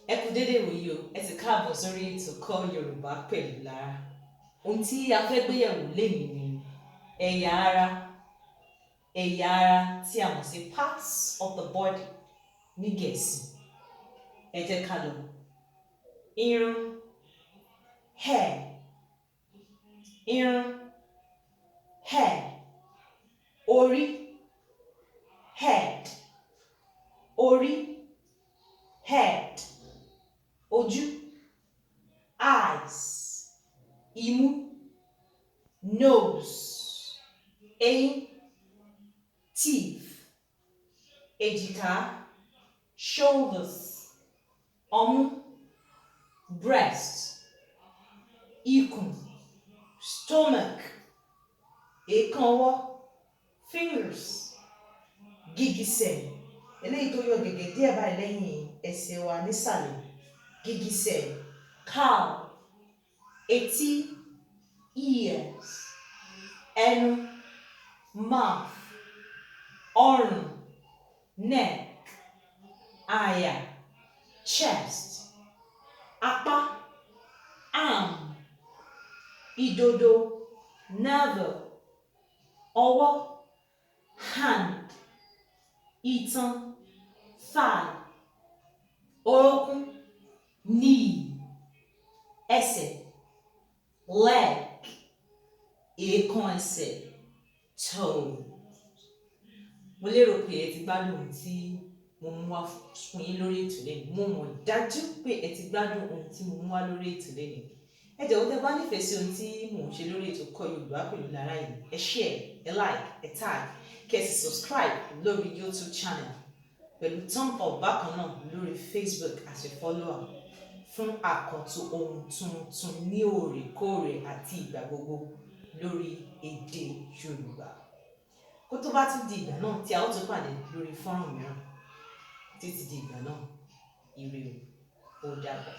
Ẹ kú dédé wòyí o, ẹ sì káàbọ̀ sórí ètò kọ́ Yorùbá pẹ̀lú Lára. Ohun tí a fẹ́ gbéyẹ̀wò lénìí ni ẹ̀yà ara tí a mọ̀ sí parts of the body ní Gẹ̀ẹ́sì. Ẹ jẹ́ ká lọ. Irun, hair, irun, hair, orí, head, orí, head, ojú, eyes, imú, nose, eyín, teeth, èjìká, shoulders, ọmú, breast, ikùn, stomach, èèkàn ọwọ́, fingers, gìgísẹ̀, eléyìí tó yọ gẹ̀gẹ̀ díẹ̀ báyìí lẹ́yìn ẹsẹ̀ wa nísàlẹ̀, gìgísẹ̀, cow, etí, ears, ẹnu, mouth, ọrùn, neck, àyà, chest, apá, arm, ìdodo, navel, ọwọ́, hand, itan, thigh, orókún, knee, ẹsẹ̀, leg, èèkàn ẹsẹ̀, toe. Mo lérò pé ẹ ti gbádùn ohun tí mo mú wá fún yín lórí ètò lẹ́yìn. Mo mọ̀ dájú pé ẹ ti gbádùn ohun tí mo mú wá lórí ètò lẹ́yìn. Ẹ jọ̀wọ́ tẹ́ bá nífẹ̀ẹ́ sí ohun tí mò ń ṣe lórí ètò kọ́ Yorùbá pẹ̀lú Lára yìí, ẹ share, ẹ like, ẹ tag, kẹ́ sì subscribe lórí YouTube channel pẹ̀lú thumb up bákan náà lórí Facebook àti follower fún àkọ́tún ohun tuntun ní òrèkóòrè àti ìgbà gbogbo lórí èdè Yorùbá. Kó tó bá tún di ìgbà náà tí a ó tún pàdé lórí fọ́nrán mìíràn, títí di ìgbà náà, ire o, ó dàbọ̀.